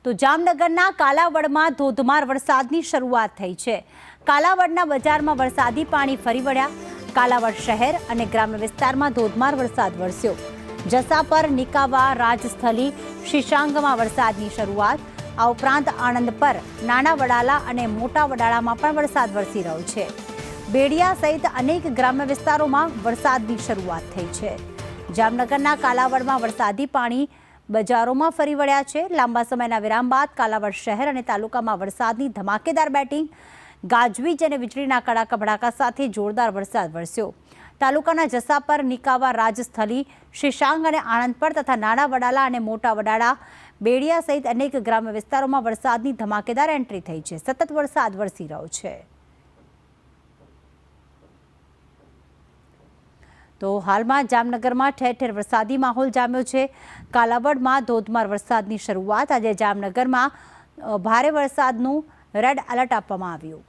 તો જામનગરના કાલાવડમાં ધોધમાર વરસાદની શરૂઆત થઈ છે। કાલાવડના બજારમાં વરસાદી પાણી ફરી વળ્યા। કાલાવડ શહેર અને ગ્રામ્ય વિસ્તારમાં ધોધમાર વરસાદ વરસ્યો। જસાપર, નિકાવા, રાજસ્થલી, શીશાંગમાં વરસાદની શરૂઆત। આ ઉપરાંત આણંદ પર, નાના વડાલા અને મોટા વડાલામાં પણ વરસાદ વરસી રહ્યો છે। બેડિયા સહિત અનેક ગ્રામ્ય વિસ્તારોમાં વરસાદની શરૂઆત થઈ છે। જામનગરના કાલાવડમાં વરસાદી પાણી બજારોમાં ફરી વળ્યા છે। લાંબા સમયના વિરામ બાદ કાલાવડ શહેર અને તાલુકામાં વરસાદની ધમાકેદાર બેટિંગ, ગાજવીજ અને વીજળીના કડાકા ભડાકા સાથે જોરદાર વરસાદ વરસ્યો। તાલુકાના જસાપર, નિકાવા, રાજસ્થલી, શીશાંગ અને આણંદ પર તથા નાના વડાલા અને મોટા વડાલા, બેડિયા સહિત અનેક ગ્રામ્ય વિસ્તારોમાં વરસાદની ધમાકેદાર એન્ટ્રી થઈ છે। સતત વરસાદ વરસી રહ્યો છે। તો હાલમાં જામનગરમાં ઠેર ઠેર વરસાદી માહોલ જામ્યો છે। કાલાવડમાં ધોધમાર વરસાદની શરૂઆત। આજે જામનગરમાં ભારે વરસાદનું રેડ એલર્ટ આપવામાં આવ્યું।